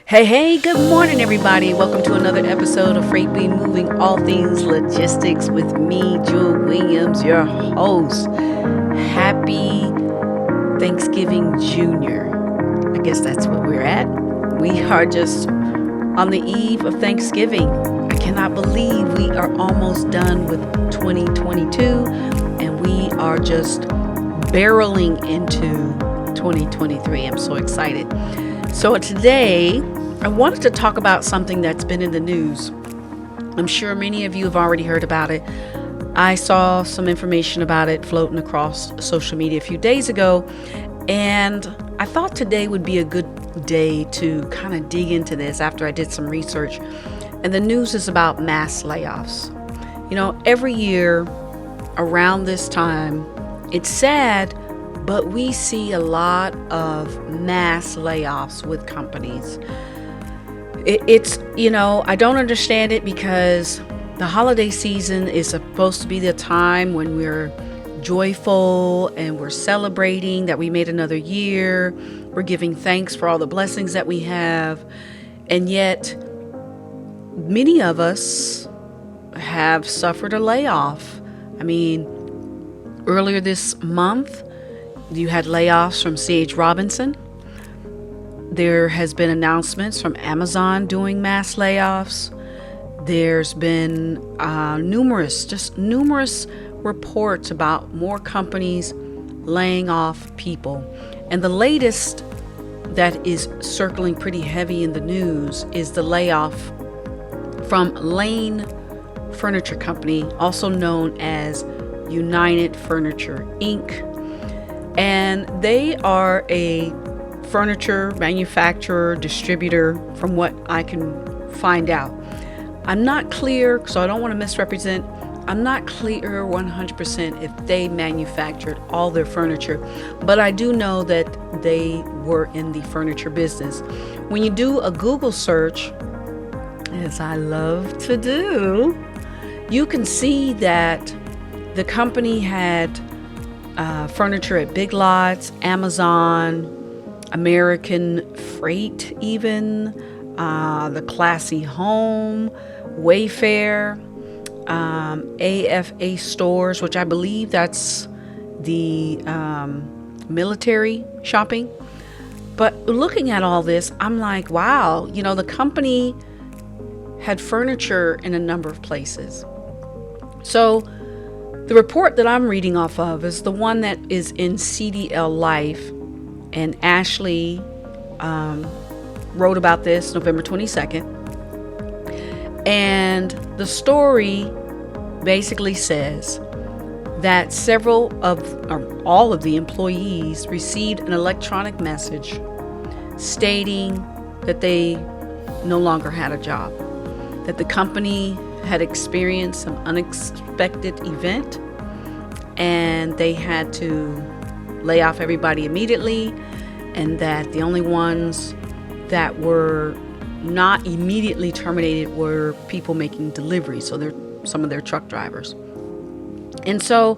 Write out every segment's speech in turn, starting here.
Hey, good morning, everybody. Welcome to another episode of Freight Be Moving All Things Logistics with me, Jewel Williams, your host. Happy Thanksgiving Junior. I guess that's what we're at. We are just on the eve of Thanksgiving. I cannot believe we are almost done with 2022 and we are just barreling into 2023. I'm so excited. So today, I wanted to talk about something that's been in the news. I'm sure many of you have already heard about it. I saw some information about it floating across social media a few days ago, and I thought today would be a good day to kind of dig into this after I did some research. And the news is about mass layoffs. You know, every year around this time, it's sad, but we see a lot of mass layoffs with companies. I don't understand it because the holiday season is supposed to be the time when we're joyful and we're celebrating that we made another year. We're giving thanks for all the blessings that we have. And yet, many of us have suffered a layoff. I mean, earlier this month, you had layoffs from C.H. Robinson. There has been announcements from Amazon doing mass layoffs. There's been numerous reports about more companies laying off people. And the latest that is circling pretty heavy in the news is the layoff from Lane Furniture Company, also known as United Furniture Inc. And they are a furniture manufacturer, distributor, from what I can find out. I'm not clear, so I don't want to misrepresent. I'm not clear 100% if they manufactured all their furniture, but I do know that they were in the furniture business. When you do a Google search, as I love to do, you can see that the company had furniture at Big Lots, Amazon, American Freight, even the Classy Home, Wayfair, AFA stores, which I believe that's the military shopping. But looking at all this, I'm like, wow, the company had furniture in a number of places. So the report that I'm reading off of is the one that is in CDL Life, and Ashley wrote about this November 22nd. And the story basically says that all of the employees received an electronic message stating that they no longer had a job, that the company had experienced some unexpected event and they had to lay off everybody immediately, and that the only ones that were not immediately terminated were people making deliveries, so they're some of their truck drivers. And so,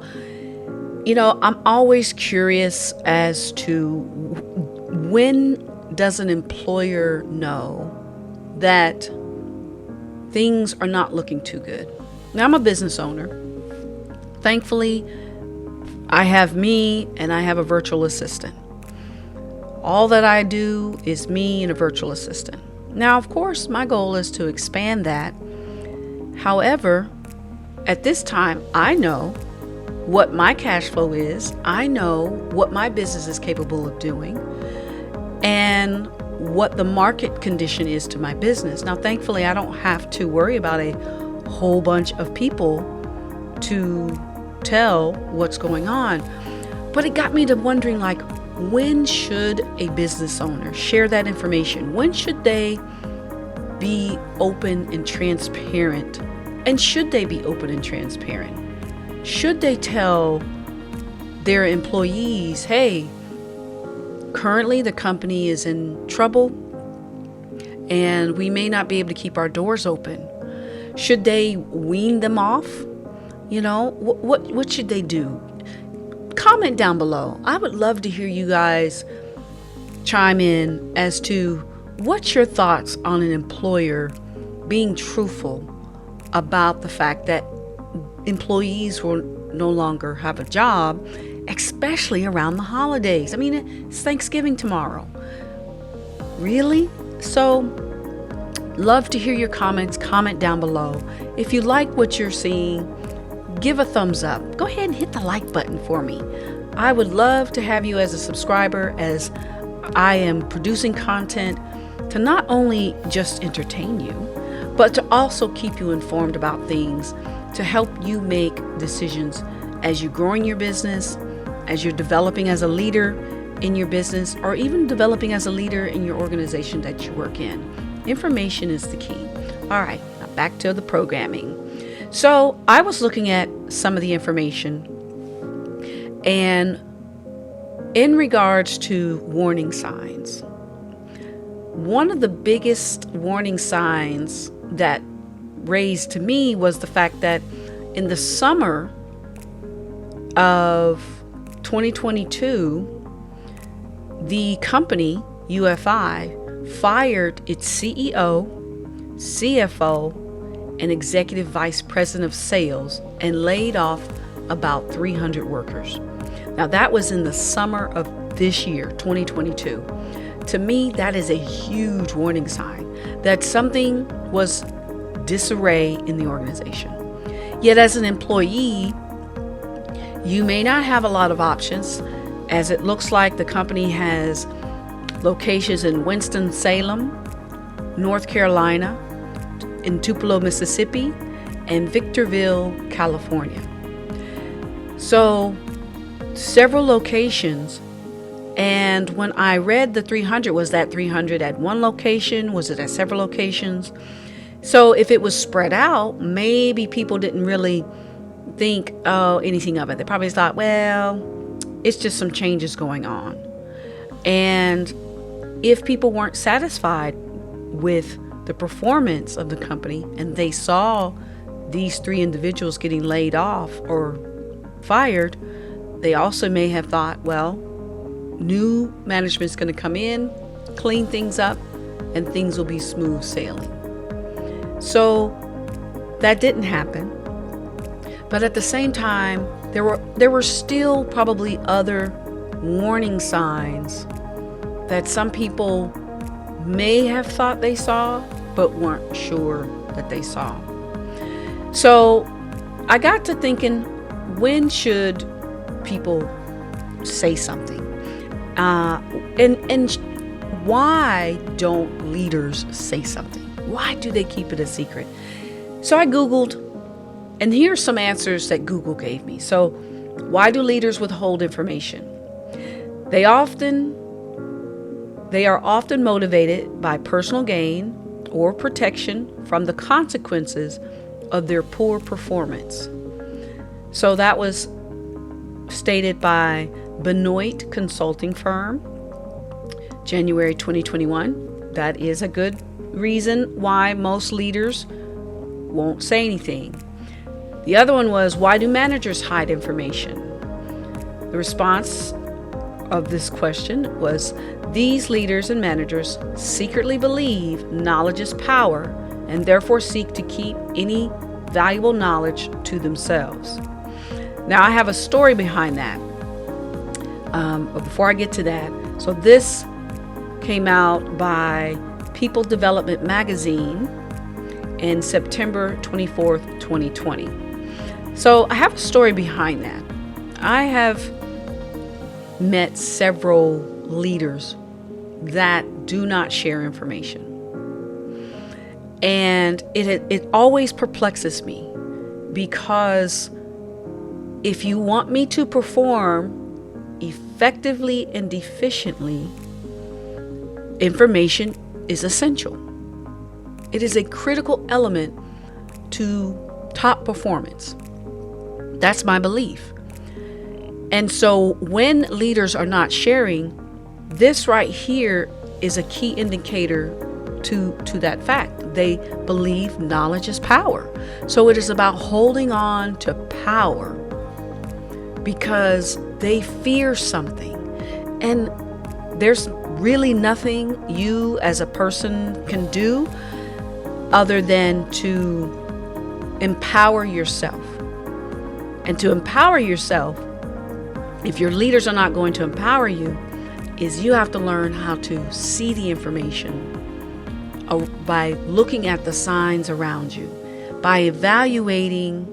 I'm always curious as to when does an employer know that things are not looking too good. Now, I'm a business owner. Thankfully, I have me and I have a virtual assistant. All that I do is me and a virtual assistant. Now, of course, my goal is to expand that. However, at this time, I know what my cash flow is. I know what my business is capable of doing and what the market condition is to my business. Now, thankfully, I don't have to worry about a whole bunch of people to tell what's going on. But it got me to wondering, when should a business owner share that information? When should they be open and transparent? And should they be open and transparent? Should they tell their employees, hey, currently the company is in trouble and we may not be able to keep our doors open? Should they wean them off? What should they do? Comment down below. I would love to hear you guys chime in as to what's your thoughts on an employer being truthful about the fact that employees will no longer have a job, especially around the holidays? I mean, it's Thanksgiving tomorrow. Really? So, love to hear your comments. Comment down below. If you like what you're seeing, give a thumbs up. Go ahead and hit the like button for me. I would love to have you as a subscriber, as I am producing content to not only just entertain you, but to also keep you informed about things to help you make decisions as you're growing your business, as you're developing as a leader in your business, or even developing as a leader in your organization that you work in. Information is the key. All right, now back to the programming. So I was looking at some of the information, and in regards to warning signs, one of the biggest warning signs that raised to me was the fact that in the summer of 2022, the company, UFI, fired its CEO, CFO, and executive vice president of sales and laid off about 300 workers. Now, that was in the summer of this year, 2022. To me, that is a huge warning sign that something was disarray in the organization. Yet as an employee, you may not have a lot of options, as it looks like the company has locations in Winston-Salem, North Carolina, in Tupelo, Mississippi, and Victorville, California. So several locations. And when I read the 300, was that 300 at one location? Was it at several locations? So if it was spread out, maybe people didn't really think anything of it. They probably thought, well, it's just some changes going on. And if people weren't satisfied with the performance of the company and they saw these 3 individuals getting laid off or fired, they also may have thought, well, new management's going to come in, clean things up, and things will be smooth sailing. So that didn't happen. But at the same time, there were still probably other warning signs that some people may have thought they saw, but weren't sure that they saw. So I got to thinking, when should people say something? And why don't leaders say something? Why do they keep it a secret? So I Googled, and here's some answers that Google gave me. So why do leaders withhold information? They are often motivated by personal gain or protection from the consequences of their poor performance. So that was stated by Benoit Consulting Firm, January 2021. That is a good reason why most leaders won't say anything. The other one was, why do managers hide information? The response of this question was, these leaders and managers secretly believe knowledge is power and therefore seek to keep any valuable knowledge to themselves. Now, I have a story behind that. But before I get to that, so this came out by People Development Magazine in September 24th, 2020. So I have a story behind that. I have met several leaders that do not share information. And it always perplexes me, because if you want me to perform effectively and efficiently, information is essential. It is a critical element to top performance. That's my belief. And so when leaders are not sharing, this right here is a key indicator to that fact. They believe knowledge is power. So it is about holding on to power because they fear something. And there's really nothing you as a person can do other than to empower yourself. And to empower yourself, if your leaders are not going to empower you, is you have to learn how to see the information by looking at the signs around you, by evaluating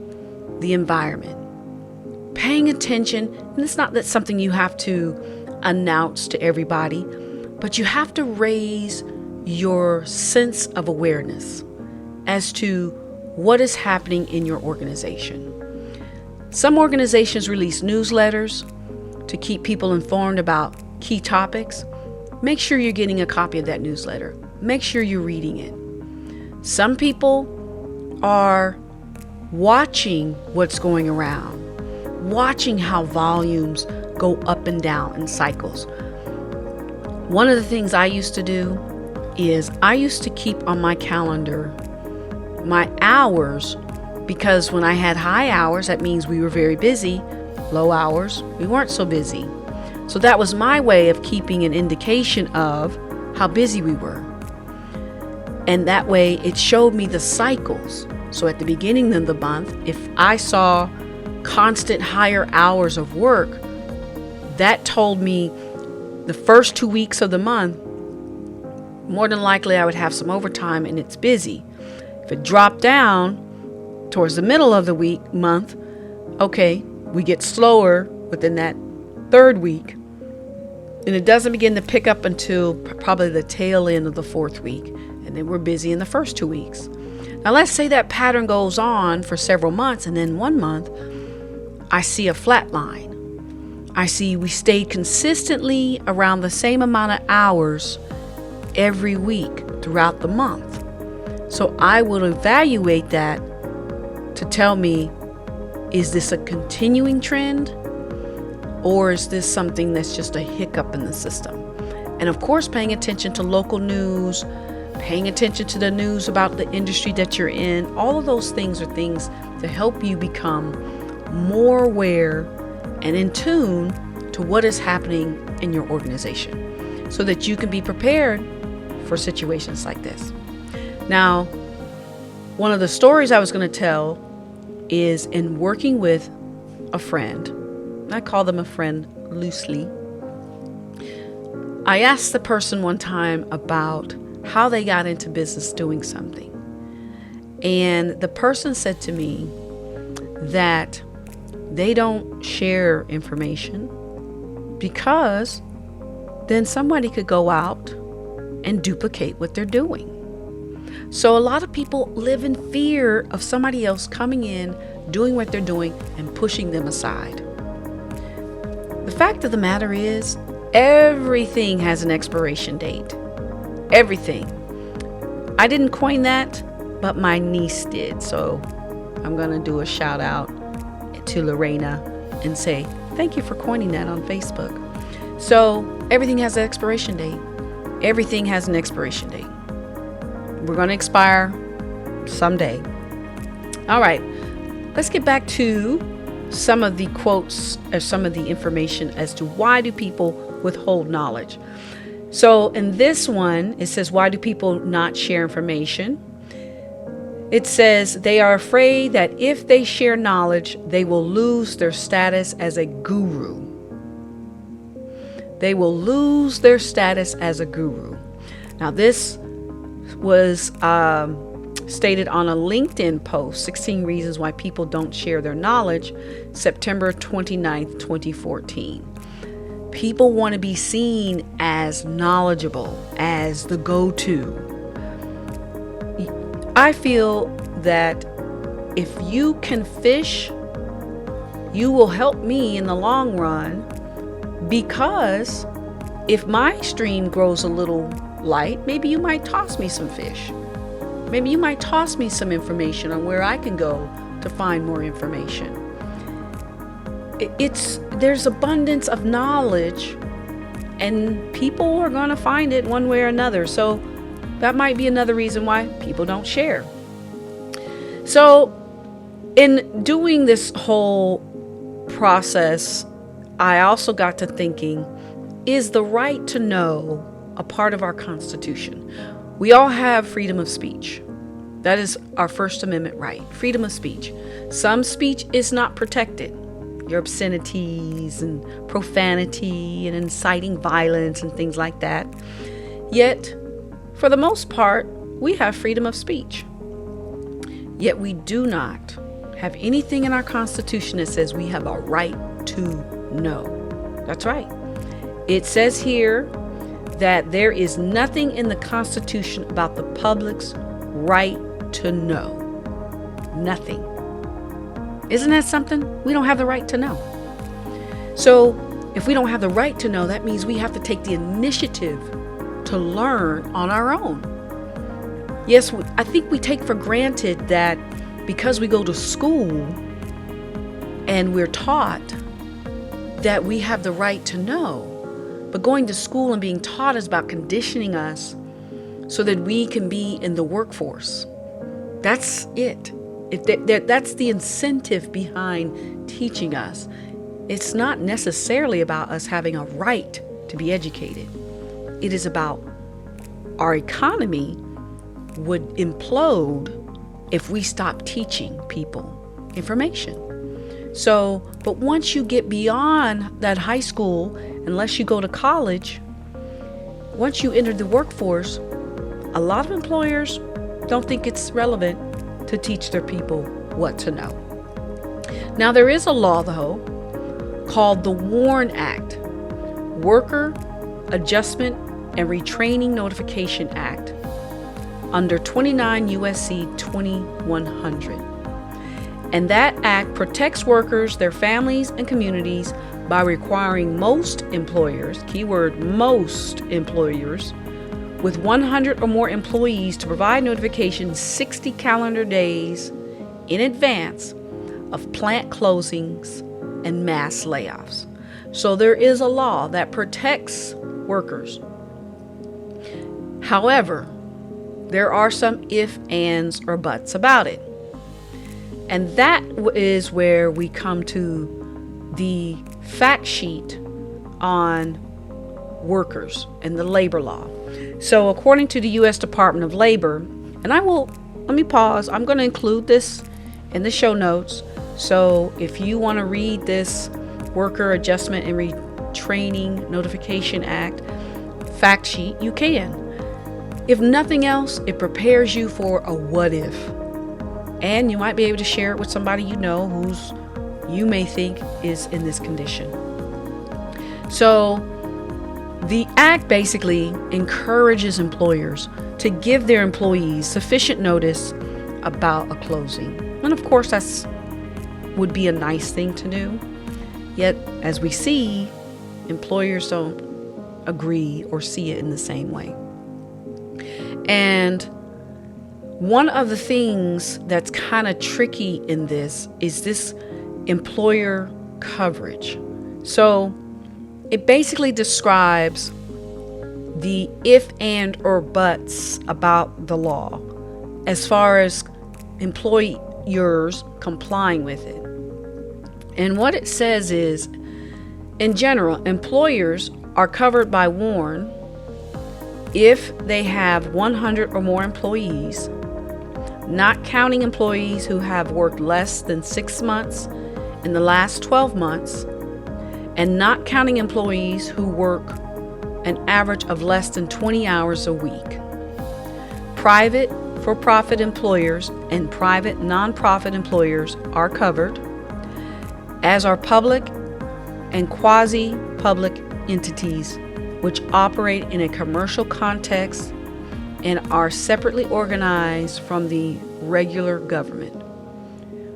the environment, paying attention. And it's not that something you have to announce to everybody, but you have to raise your sense of awareness as to what is happening in your organization. Some organizations release newsletters to keep people informed about key topics. Make sure you're getting a copy of that newsletter. Make sure you're reading it. Some people are watching what's going around, watching how volumes go up and down in cycles. One of the things I used to do is I used to keep on my calendar my hours, because when I had high hours, that means we were very busy. Low hours, we weren't so busy. So that was my way of keeping an indication of how busy we were. And that way it showed me the cycles. So at the beginning of the month, if I saw constant higher hours of work, that told me the first 2 weeks of the month, more than likely I would have some overtime and it's busy. If it dropped down towards the middle of the month, okay, we get slower within that third week. And it doesn't begin to pick up until probably the tail end of the fourth week. And then we're busy in the first 2 weeks. Now let's say that pattern goes on for several months, and then 1 month, I see a flat line. I see we stayed consistently around the same amount of hours every week throughout the month. So I will evaluate that to tell me, is this a continuing trend, or is this something that's just a hiccup in the system? And of course, paying attention to local news, paying attention to the news about the industry that you're in, all of those things are things to help you become more aware and in tune to what is happening in your organization so that you can be prepared for situations like this. Now, one of the stories I was going to tell is in working with a friend. I call them a friend loosely. I asked the person one time about how they got into business doing something. And the person said to me that they don't share information because then somebody could go out and duplicate what they're doing. So a lot of people live in fear of somebody else coming in, doing what they're doing, and pushing them aside. The fact of the matter is, everything has an expiration date. Everything. I didn't coin that, but my niece did. So I'm going to do a shout out to Lorena and say, thank you for coining that on Facebook. So everything has an expiration date. Everything has an expiration date. We're going to expire someday. All right, let's get back to some of the quotes or some of the information as to why do people withhold knowledge. So in this one, it says, why do people not share information? It says they are afraid that if they share knowledge, they will lose their status as a guru. They will lose their status as a guru. Now, this was stated on a LinkedIn post, 16 Reasons Why People Don't Share Their Knowledge, September 29th, 2014. People want to be seen as knowledgeable, as the go-to. I feel that if you can fish, you will help me in the long run, because if my stream grows a little light, maybe you might toss me some fish. Maybe you might toss me some information on where I can go to find more information. There's abundance of knowledge, and people are going to find it one way or another. So that might be another reason why people don't share. So in doing this whole process, I also got to thinking, is the right to know a part of our Constitution. We all have freedom of speech. That is our First Amendment right, freedom of speech. Some speech is not protected. Your obscenities and profanity and inciting violence and things like that. Yet, for the most part, we have freedom of speech. Yet we do not have anything in our Constitution that says we have a right to know. That's right. It says here that there is nothing in the Constitution about the public's right to know. Nothing. Isn't that something? We don't have the right to know. So if we don't have the right to know, that means we have to take the initiative to learn on our own. Yes, I think we take for granted that because we go to school and we're taught that we have the right to know. But going to school and being taught is about conditioning us so that we can be in the workforce. That's it. That's the incentive behind teaching us. It's not necessarily about us having a right to be educated. It is about our economy would implode if we stop teaching people information. So, but once you get beyond that high school, unless you go to college, once you enter the workforce, a lot of employers don't think it's relevant to teach their people what to know. Now, there is a law, though, called the WARN Act, Worker Adjustment and Retraining Notification Act, under 29 U.S.C. 2100. And that act protects workers, their families, and communities by requiring most employers, keyword most employers, with 100 or more employees to provide notification 60 calendar days in advance of plant closings and mass layoffs. So there is a law that protects workers. However, there are some ifs, ands, or buts about it. And that is where we come to the fact sheet on workers and the labor law. So according to the U.S. Department of Labor, and let me pause, I'm going to include this in the show notes. So if you want to read this Worker Adjustment and Retraining Notification Act fact sheet, you can. If nothing else, it prepares you for a what if. And you might be able to share it with somebody you know who's you may think is in this condition. So the act basically encourages employers to give their employees sufficient notice about a closing. And of course, that's would be a nice thing to do. Yet, as we see, employers don't agree or see it in the same way. And one of the things that's kind of tricky in this is this employer coverage. So it basically describes the if, and, or buts about the law as far as employers complying with it. And what it says is, in general, employers are covered by WARN if they have 100 or more employees, not counting employees who have worked less than 6 months in the last 12 months, and not counting employees who work an average of less than 20 hours a week. Private for-profit employers and private non-profit employers are covered, as are public and quasi-public entities which operate in a commercial context and are separately organized from the regular government.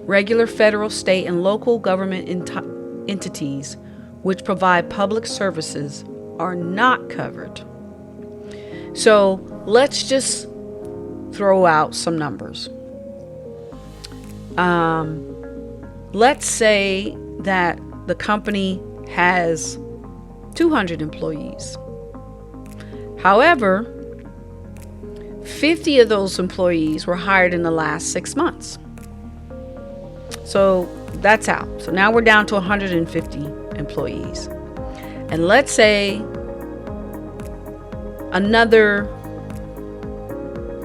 Regular federal, state, and local government entities which provide public services are not covered. So let's just throw out some numbers. Let's say that the company has 200 employees. However, 50 of those employees were hired in the last 6 months. So that's out. So now we're down to 150 employees. And let's say Another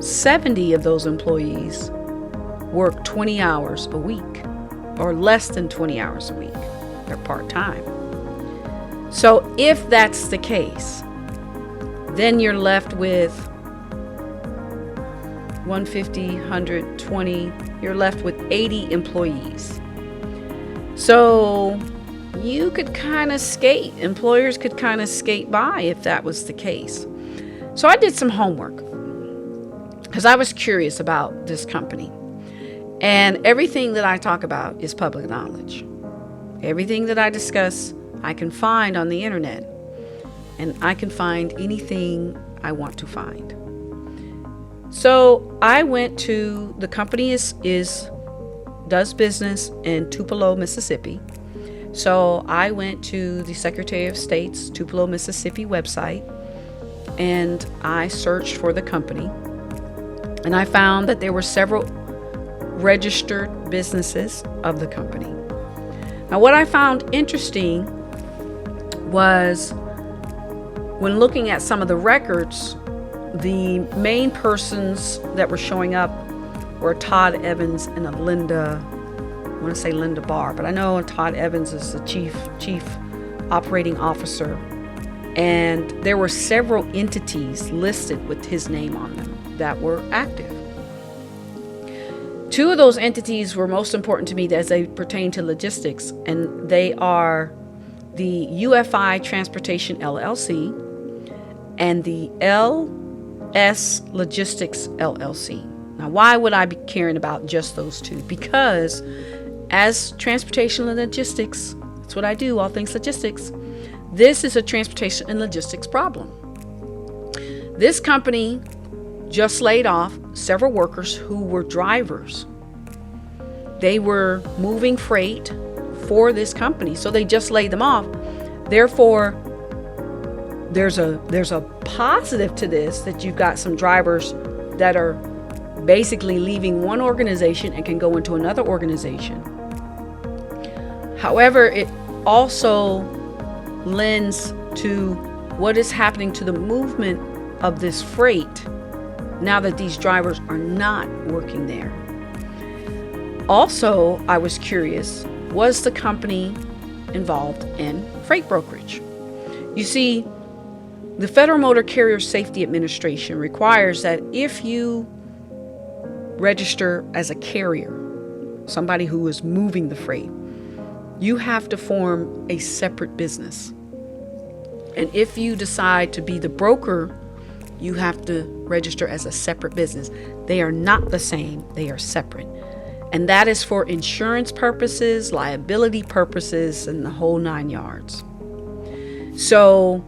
70 of those employees work 20 hours a week, or less than 20 hours a week. They're part-time. So if that's the case, then you're left with 150, 120, you're left with 80 employees. So you could kind of skate, employers could kind of skate by if that was the case. So I did some homework because I was curious about this company. And everything that I talk about is public knowledge. Everything that I discuss, I can find on the internet. And I can find anything I want to find. So I went to, the company does business in Tupelo, Mississippi. So I went to the Secretary of State's Tupelo, Mississippi website, and I searched for the company. And I found that there were several registered businesses of the company. Now, what I found interesting was when looking at some of the records, the main persons that were showing up were Todd Evans and I want to say Linda Barr, but I know Todd Evans is the chief operating officer. And there were several entities listed with his name on them that were active. Two of those entities were most important to me as they pertain to logistics, and they are the UFI Transportation LLC and the LS Logistics LLC. Now, why would I be caring about just those two? Because as transportation and logistics, that's what I do, all things logistics, this is a transportation and logistics problem. This company just laid off several workers who were drivers. They were moving freight for this company, so they just laid them off. Therefore, there's a positive to this, that you've got some drivers that are basically leaving one organization and can go into another organization. However, it also lends to what is happening to the movement of this freight now that these drivers are not working there. Also, I was curious, was the company involved in freight brokerage? You see, the Federal Motor Carrier Safety Administration requires that if you register as a carrier, somebody who is moving the freight, you have to form a separate business. And if you decide to be the broker, you have to register as a separate business. They are not the same, they are separate. And that is for insurance purposes, liability purposes, and the whole 9 yards. So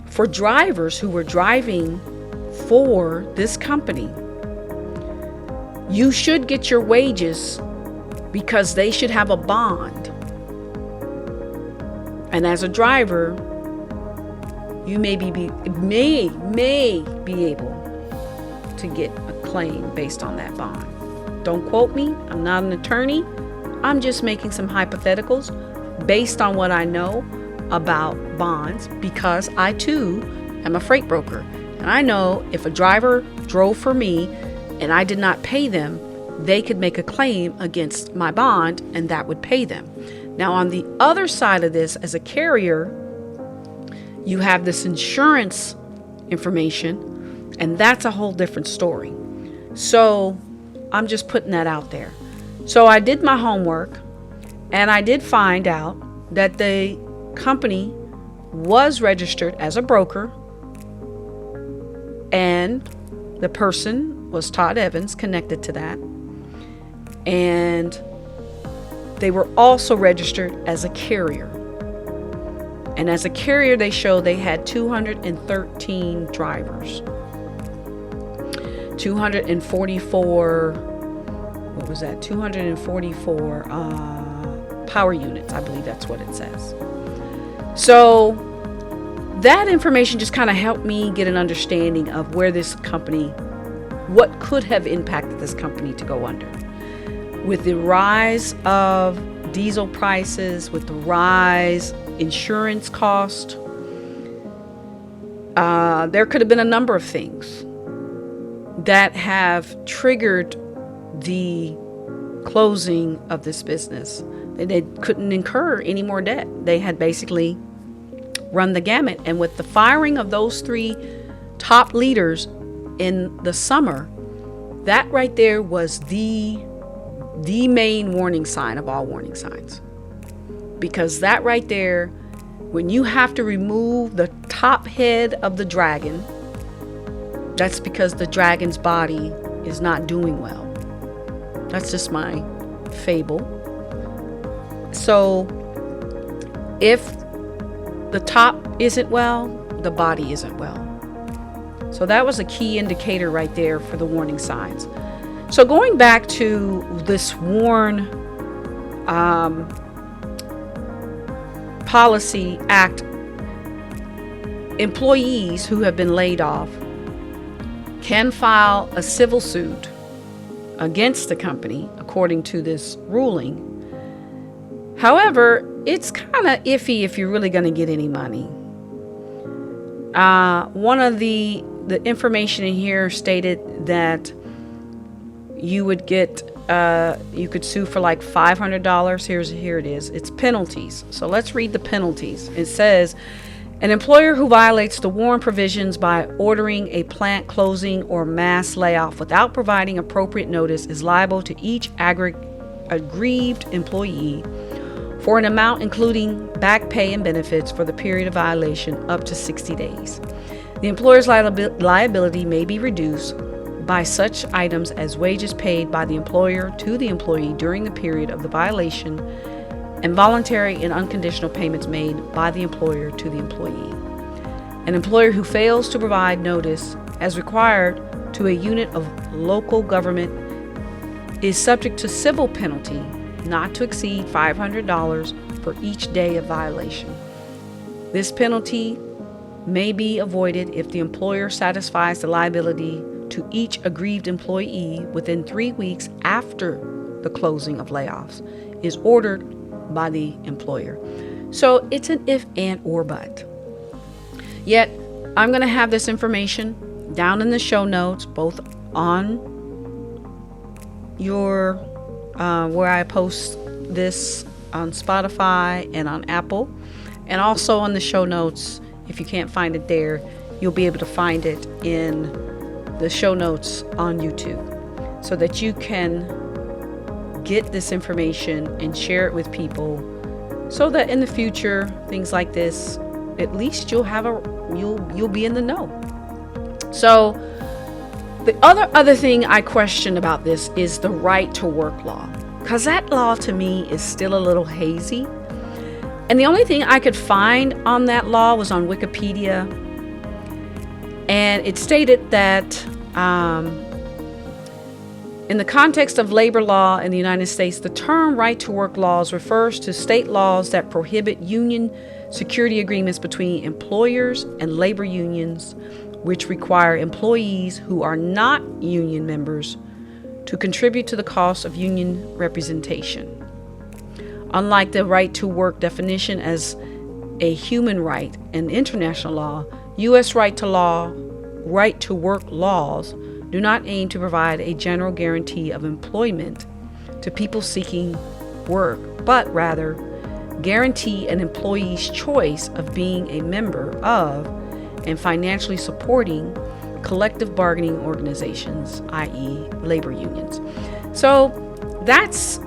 for drivers who were driving for this company, you should get your wages because they should have a bond. And as a driver, you may be able to get a claim based on that bond. Don't quote me. I'm not an attorney. I'm just making some hypotheticals based on what I know about bonds, because I too am a freight broker. And I know if a driver drove for me and I did not pay them, they could make a claim against my bond and that would pay them. Now, on the other side of this, as a carrier, you have this insurance information, and that's a whole different story. So I'm just putting that out there. So I did my homework, and I did find out that the company was registered as a broker, and the person was Todd Evans, connected to that. And they were also registered as a carrier. And as a carrier, they showed they had 213 drivers. 244, what was that? 244 power units, I believe that's what it says. So that information just kind of helped me get an understanding of where this company, what could have impacted this company to go under. With the rise of diesel prices, with the rise insurance cost, There could have been a number of things that have triggered the closing of this business. They couldn't incur any more debt. They had basically run the gamut. And with the firing of those 3 top leaders in the summer, that right there was the main warning sign of all warning signs. Because that right there, when you have to remove the top head of the dragon, that's because the dragon's body is not doing well. That's just my fable. So if the top isn't well, the body isn't well. So that was a key indicator right there for the warning signs. So going back to this WARN Policy Act, employees who have been laid off can file a civil suit against the company, according to this ruling. However, it's kind of iffy if you're really going to get any money. One of the information in here stated that you would get, you could sue for like $500. Here it is. It's penalties. So let's read the penalties. It says, an employer who violates the WARN provisions by ordering a plant closing or mass layoff without providing appropriate notice is liable to each aggrieved employee for an amount including back pay and benefits for the period of violation up to 60 days. The employer's liability may be reduced by such items as wages paid by the employer to the employee during the period of the violation and voluntary and unconditional payments made by the employer to the employee. An employer who fails to provide notice as required to a unit of local government is subject to civil penalty not to exceed $500 for each day of violation. This penalty may be avoided if the employer satisfies the liability to each aggrieved employee within 3 weeks after the closing of layoffs is ordered by the employer. So it's an if, and, or, but. Yet, I'm going to have this information down in the show notes, both on your, where I post this on Spotify and on Apple, and also on the show notes. If you can't find it there, you'll be able to find it in the show notes on YouTube, so that you can get this information and share it with people, so that in the future things like this, at least you'll be in the know. So the other thing I question about this is the right to work law, because that law to me is still a little hazy, and the only thing I could find on that law was on Wikipedia, and it stated that in the context of labor law in the United States, the term right to work laws refers to state laws that prohibit union security agreements between employers and labor unions, which require employees who are not union members to contribute to the cost of union representation. Unlike the right to work definition as a human right in international law, U.S. right to work laws do not aim to provide a general guarantee of employment to people seeking work, but rather guarantee an employee's choice of being a member of and financially supporting collective bargaining organizations, i.e. labor unions. So that's,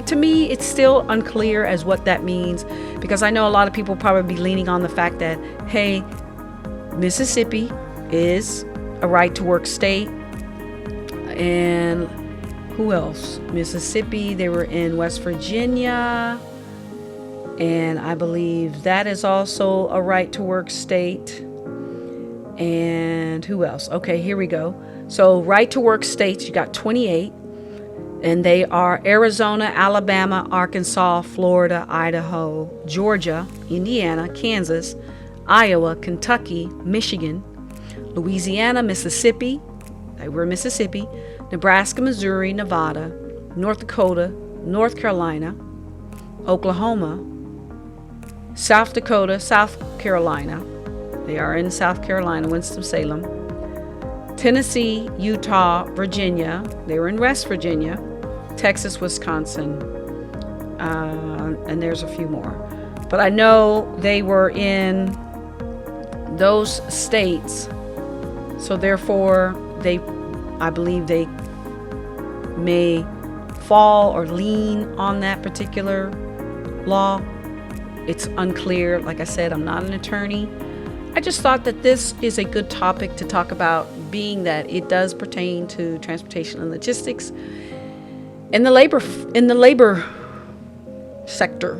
to me, it's still unclear as what that means, because I know a lot of people probably be leaning on the fact that, hey, Mississippi is a right to work state, and who else? Mississippi, they were in West Virginia, and I believe that is also a right to work state. And who else? Okay, here we go. So right to work states, you got 28, and they are Arizona, Alabama, Arkansas, Florida, Idaho, Georgia, Indiana, Kansas, Iowa, Kentucky, Michigan, Louisiana, Mississippi, we're Mississippi, Nebraska, Missouri, Nevada, North Dakota, North Carolina, Oklahoma, South Dakota, South Carolina. They are in South Carolina, Winston-Salem. Tennessee, Utah, Virginia. They were in West Virginia. Texas, Wisconsin. And there's a few more. But I know they were in those states. So therefore, I believe they may fall or lean on that particular law. It's unclear. Like I said, I'm not an attorney. I just thought that this is a good topic to talk about, being that it does pertain to transportation and logistics in the labor sector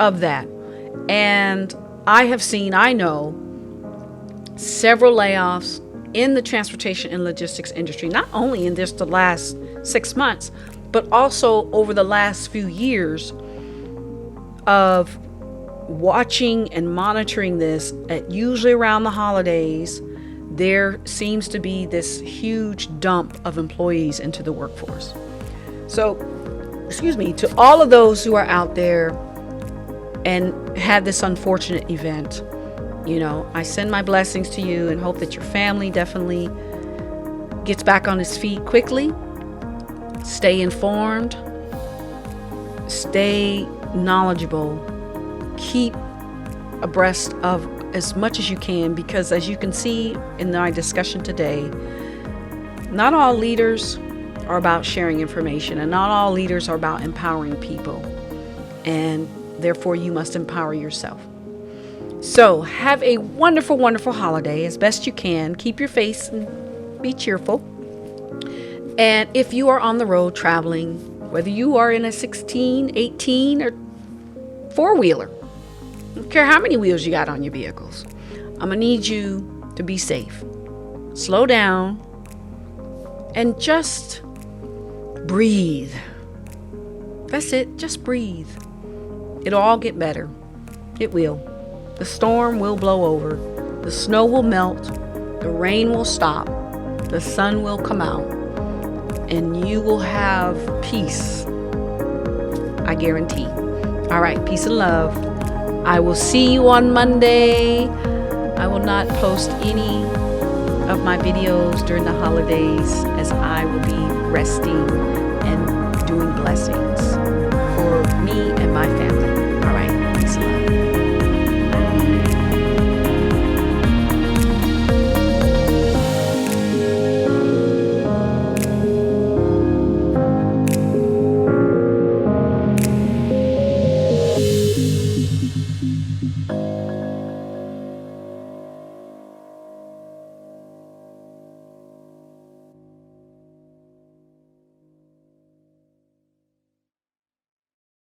of that. And I know several layoffs in the transportation and logistics industry, not only in the last 6 months, but also over the last few years of watching and monitoring this. Usually around the holidays, there seems to be this huge dump of employees into the workforce. So, to all of those who are out there and had this unfortunate event, I send my blessings to you and hope that your family definitely gets back on its feet quickly. Stay informed, stay knowledgeable, keep abreast of as much as you can, because as you can see in my discussion today, not all leaders are about sharing information, and not all leaders are about empowering people, and therefore you must empower yourself. So have a wonderful, wonderful holiday as best you can. Keep your face and be cheerful. And if you are on the road traveling, whether you are in a 16, 18, or four-wheeler, I don't care how many wheels you got on your vehicles, I'm going to need you to be safe. Slow down and just breathe. That's it. Just breathe. It'll all get better. It will. The storm will blow over. The snow will melt. The rain will stop. The sun will come out. And you will have peace. I guarantee. All right. Peace and love. I will see you on Monday. I will not post any of my videos during the holidays, as I will be resting and doing blessings for me and my family.